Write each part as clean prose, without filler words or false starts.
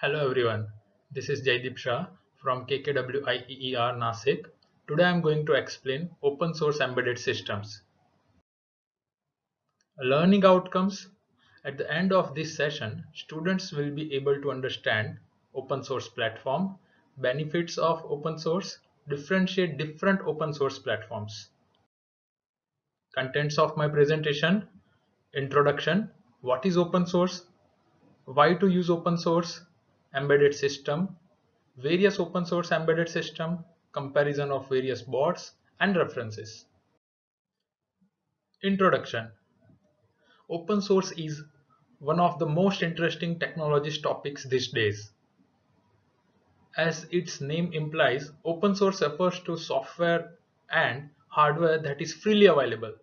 Hello everyone, this is Jaideep Shah from KKWIEER Nasik. Today I am going to explain open source embedded systems. Learning outcomes. At the end of this session, students will be able to understand open source platform, benefits of open source, differentiate different open source platforms. Contents of my presentation: introduction, what is open source, why to use open source, embedded system, various open source embedded system, comparison of various boards, and references. Introduction. Open source is one of the most interesting technologies topics these days. As its name implies, open source refers to software and hardware that is freely available.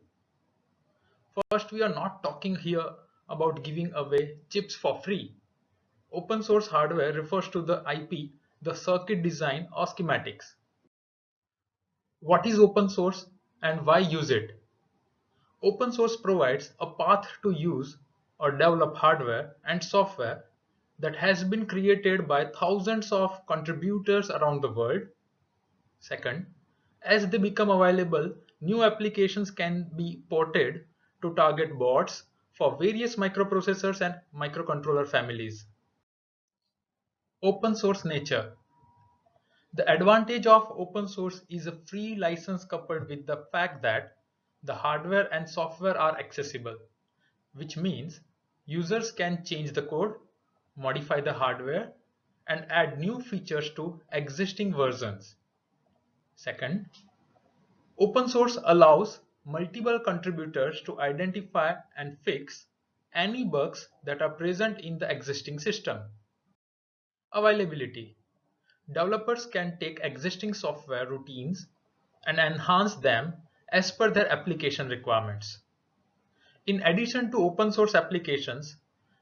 First, we are not talking here about giving away chips for free. Open source hardware refers to the IP, the circuit design or schematics. What is open source and why use it? Open source provides a path to use or develop hardware and software that has been created by thousands of contributors around the world. Second, as they become available, new applications can be ported to target boards for various microprocessors and microcontroller families. Open source nature. The advantage of open source is a free license coupled with the fact that the hardware and software are accessible, which means users can change the code, modify the hardware, and add new features to existing versions. Second, open source allows multiple contributors to identify and fix any bugs that are present in the existing system. Availability. Developers can take existing software routines and enhance them as per their application requirements. In addition to open source applications,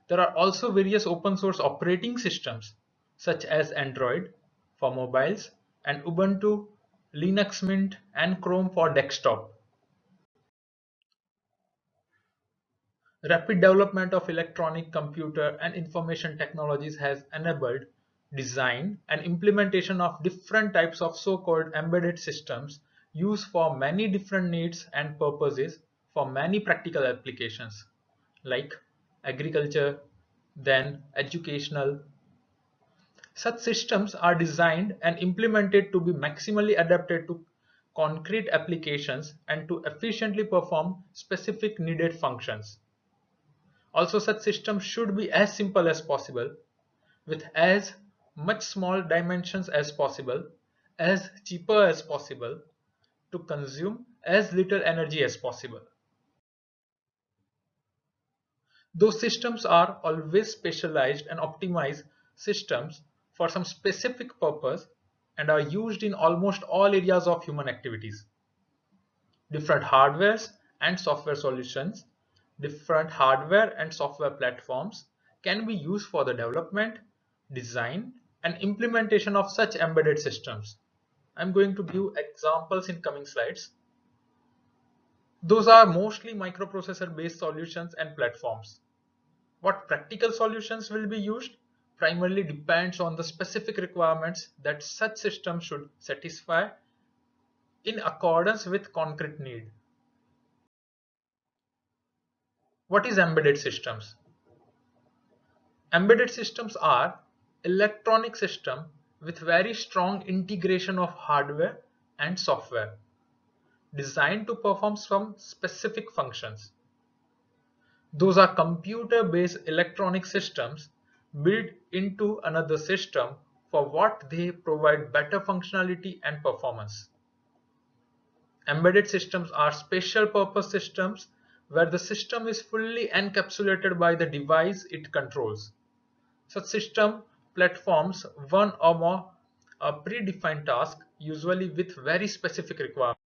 there are also various open source operating systems such as Android for mobiles and Ubuntu, Linux Mint, and Chrome for desktop. Rapid development of electronic, computer, and information technologies has enabled design and implementation of different types of so-called embedded systems used for many different needs and purposes for many practical applications like agriculture, then educational. Such systems are designed and implemented to be maximally adapted to concrete applications and to efficiently perform specific needed functions. Also, such systems should be as simple as possible, with as much small dimensions as possible, as cheaper as possible, to consume as little energy as possible. Those systems are always specialized and optimized systems for some specific purpose and are used in almost all areas of human activities. Different hardwares and software solutions, different hardware and software platforms can be used for the development, design, and implementation of such embedded systems. I'm going to give examples in coming slides. Those are mostly microprocessor based solutions and platforms. What practical solutions will be used primarily depends on the specific requirements that such systems should satisfy in accordance with concrete need. What is embedded systems? Embedded systems are electronic systems with very strong integration of hardware and software designed to perform some specific functions. Those are computer-based electronic systems built into another system for what they provide better functionality and performance. Embedded systems are special purpose systems where the system is fully encapsulated by the device it controls. Such system platforms one or more predefined task, usually with very specific requirements.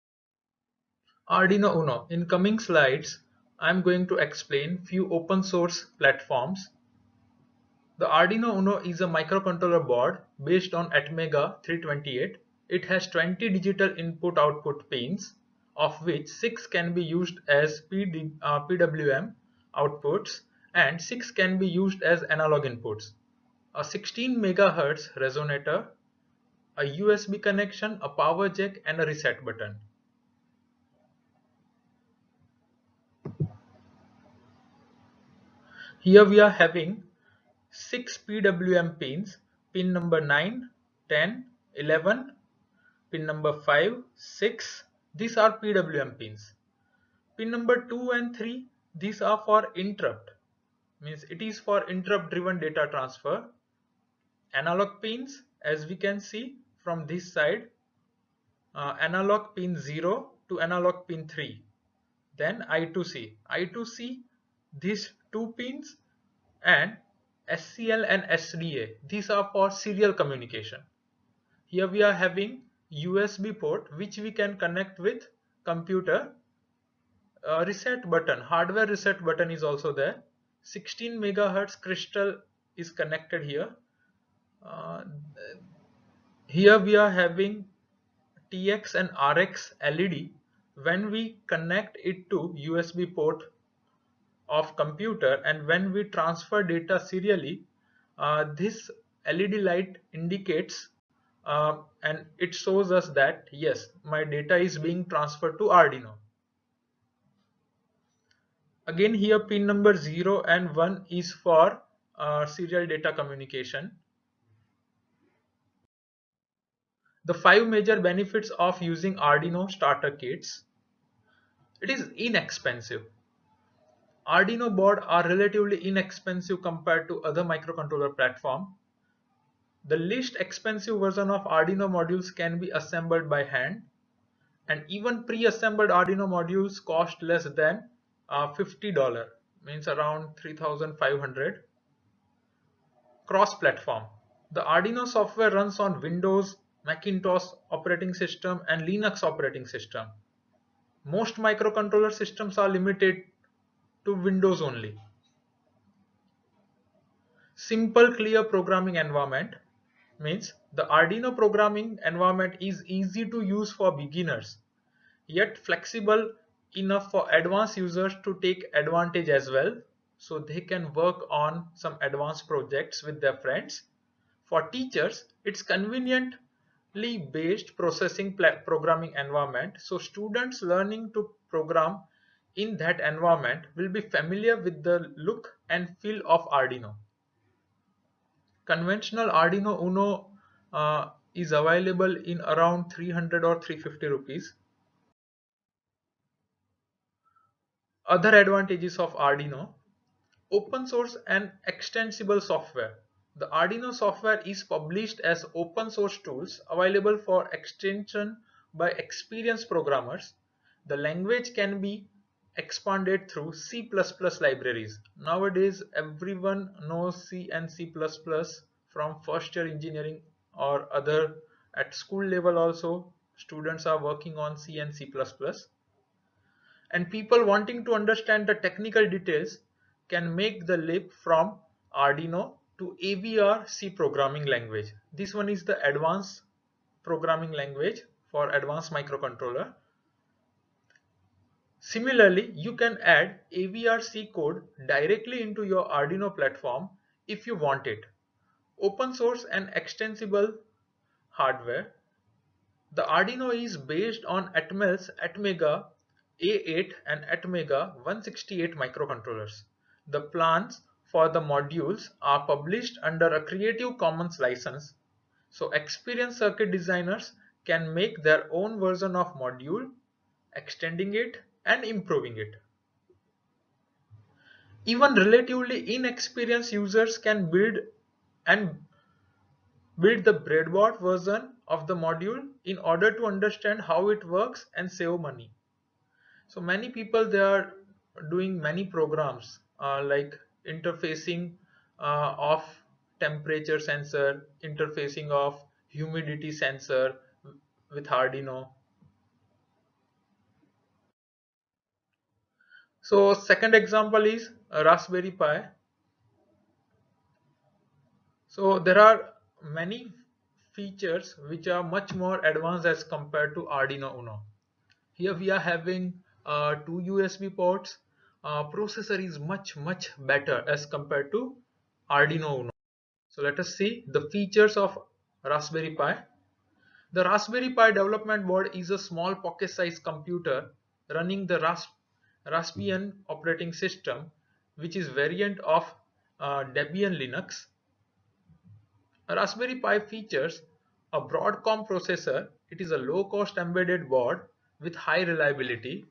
Arduino Uno. In coming slides, I am going to explain few open source platforms. The Arduino Uno is a microcontroller board based on Atmega 328. It has 20 digital input-output pins, of which 6 can be used as PWM outputs and 6 can be used as analog inputs. a 16 megahertz resonator, a USB connection, a power jack, and a reset button. Here we are having 6 PWM pins, pin number 9, 10, 11, pin number 5, 6. These are PWM pins. Pin number 2 and 3, these are for interrupt, means it is for interrupt driven data transfer. Analog pins, as we can see from this side, analog pin 0 to analog pin 3. Then I2C. I2C, these two pins, and SCL and SDA. These are for serial communication. Here we are having USB port which we can connect with computer. Reset button, hardware reset button is also there. 16 megahertz crystal is connected here. Uh, Here we are having TX and RX LED. When we connect it to USB port of computer and when we transfer data serially, this LED light indicates and it shows us that yes, my data is being transferred to Arduino. Again, here pin number 0 and 1 is for serial data communication. The 5 major benefits of using Arduino starter kits. It is inexpensive. Arduino boards are relatively inexpensive compared to other microcontroller platforms. The least expensive version of Arduino modules can be assembled by hand, and even pre-assembled Arduino modules cost less than $50, means around 3,500. Cross-platform. The Arduino software runs on Windows, Macintosh operating system, and Linux operating system. Most microcontroller systems are limited to Windows only. Simple, clear programming environment means the Arduino programming environment is easy to use for beginners, yet flexible enough for advanced users to take advantage as well, so they can work on some advanced projects with their friends. For teachers, it's conveniently based processing programming environment, so students learning to program in that environment will be familiar with the look and feel of Arduino. Conventional Arduino Uno is available in around 300 or 350 rupees. Other advantages of Arduino: open source and extensible software. The Arduino software is published as open source tools available for extension by experienced programmers. The language can be expanded through C++ libraries. Nowadays, everyone knows C and C++ from first year engineering or other. At school level also, students are working on C and C++. And people wanting to understand the technical details can make the leap from Arduino to AVR C programming language. This one is the advanced programming language for advanced microcontroller. Similarly, you can add AVR C code directly into your Arduino platform if you want it. Open source and extensible hardware. The Arduino is based on Atmel's Atmega A8 and Atmega 168 microcontrollers. The plans for the modules are published under a Creative Commons license, so experienced circuit designers can make their own version of module, extending it and improving it. Even relatively inexperienced users can build the breadboard version of the module in order to understand how it works and save money. So many people, they are doing many programs like interfacing of temperature sensor, interfacing of humidity sensor with Arduino. So second example is a Raspberry Pi. So there are many features which are much more advanced as compared to Arduino Uno. Here we are having two USB ports. Processor is much better as compared to Arduino Uno. So let us see the features of Raspberry Pi. The Raspberry Pi development board is a small pocket-sized computer running the Raspbian operating system, which is variant of Debian Linux. A Raspberry Pi features a Broadcom processor. It is a low-cost embedded board with high reliability.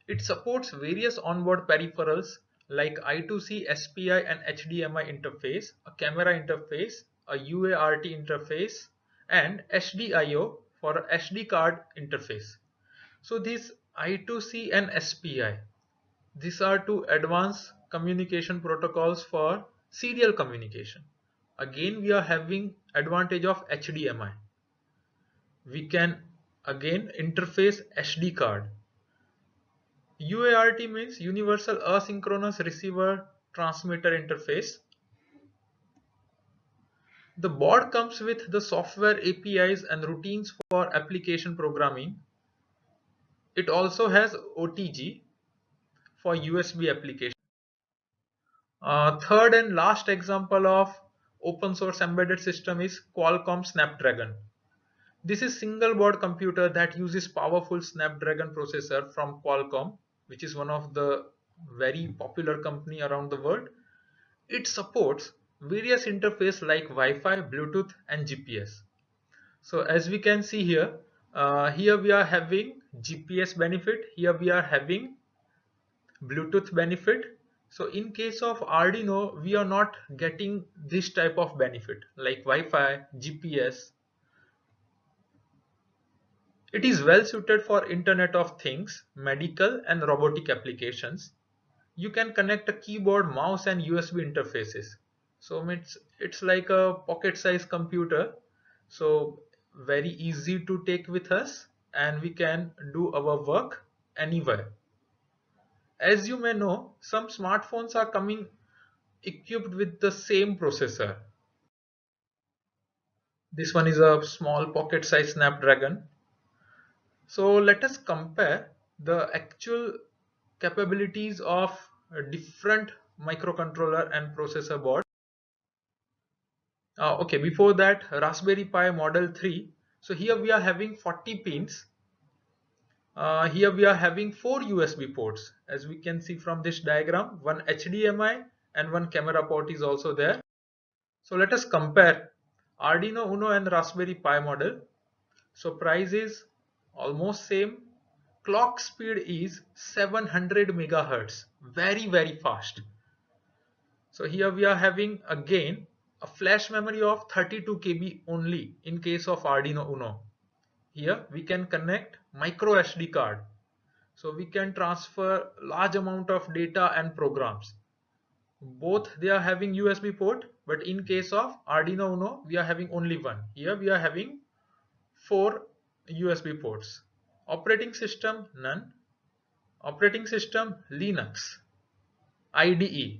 It supports various onboard peripherals like I2C, SPI and HDMI interface, a camera interface, a UART interface, and SDIO for a SD card interface. So these I2C and SPI, these are two advanced communication protocols for serial communication. Again, we are having advantage of HDMI. We can again interface SD card. UART means Universal Asynchronous Receiver Transmitter Interface. The board comes with the software APIs and routines for application programming. It also has OTG for USB application. Third and last example of open source embedded system is Qualcomm Snapdragon. This is single board computer that uses powerful Snapdragon processor from Qualcomm, which is one of the very popular company around the world. It supports various interface like Wi-Fi, Bluetooth and GPS. So as we can see here, here we are having GPS benefit, here we are having Bluetooth benefit. So in case of Arduino, we are not getting this type of benefit like Wi-Fi, GPS. It is well suited for Internet of Things, medical and robotic applications. You can connect a keyboard, mouse and USB interfaces. So it's like a pocket sized computer. So very easy to take with us and we can do our work anywhere. As you may know, some smartphones are coming equipped with the same processor. This one is a small pocket sized Snapdragon. So let us compare the actual capabilities of a different microcontroller and processor board. Okay, before that, Raspberry Pi Model 3. So here we are having 40 pins. Here we are having 4 USB ports. As we can see from this diagram, one HDMI and one camera port is also there. So let us compare Arduino Uno and Raspberry Pi model. So price is almost same. Clock speed is 700 megahertz, very fast. So here we are having again a flash memory of 32 KB only in case of Arduino Uno. Here we can connect micro SD card. So we can transfer large amount of data and programs. Both they are having USB port, but in case of Arduino Uno we are having only one. Here we are having 4 USB ports. Operating system none. Operating system Linux. IDE.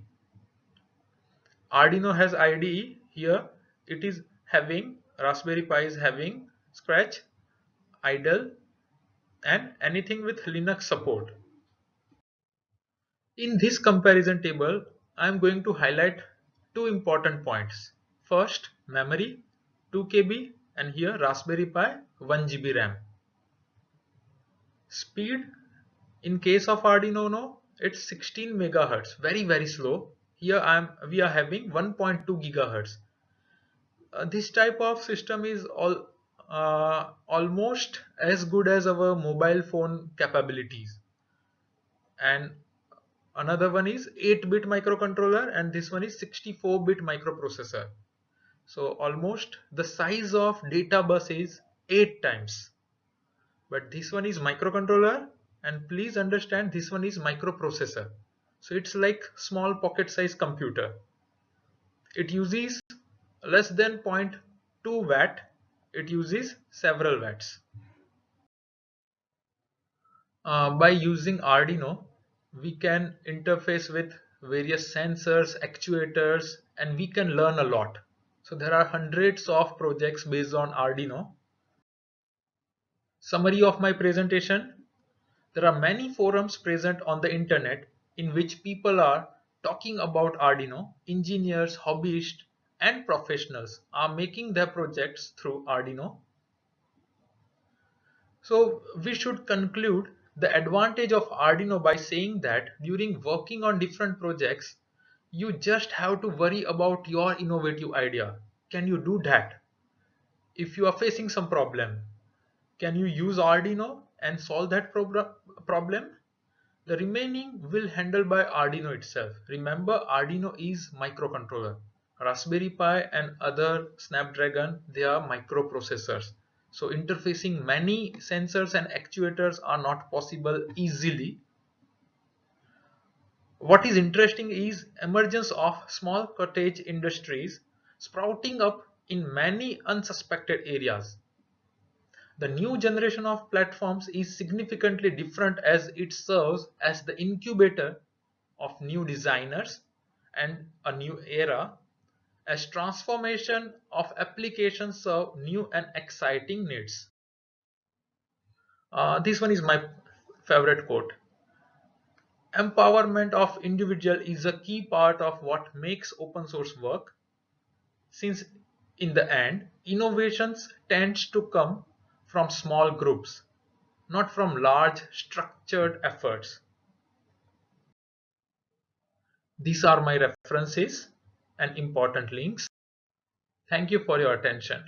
Arduino has IDE. Here it is having Raspberry Pi is having Scratch, idle and anything with Linux support. In this comparison table, I am going to highlight two important points. First, memory 2 KB and here Raspberry Pi 1 GB RAM. Speed in case of Arduino Uno, it's 16 megahertz, very slow. Here we are having 1.2 gigahertz. This type of system is almost as good as our mobile phone capabilities. And another one is 8-bit microcontroller and this one is 64-bit microprocessor. So almost the size of data bus is 8 times. But this one is microcontroller and please understand this one is microprocessor. So it's like small pocket size computer. It uses less than 0.2 watt. It uses several watts. By using Arduino, we can interface with various sensors, actuators, and we can learn a lot. So there are hundreds of projects based on Arduino. Summary of my presentation. There are many forums present on the internet in which people are talking about Arduino, engineers, hobbyists, and professionals are making their projects through Arduino. So we should conclude the advantage of Arduino by saying that during working on different projects, you just have to worry about your innovative idea. Can you do that? If you are facing some problem, can you use Arduino and solve that problem? The remaining will handle by Arduino itself. Remember, Arduino is microcontroller. Raspberry Pi and other Snapdragon, they are microprocessors. So interfacing many sensors and actuators are not possible easily. What is interesting is emergence of small cottage industries sprouting up in many unsuspected areas. The new generation of platforms is significantly different as it serves as the incubator of new designers and a new era as transformation of applications serve new and exciting needs. This one is my favorite quote. Empowerment of individual is a key part of what makes open source work, since in the end, innovations tends to come from small groups, not from large structured efforts. These are my references and important links. Thank you for your attention.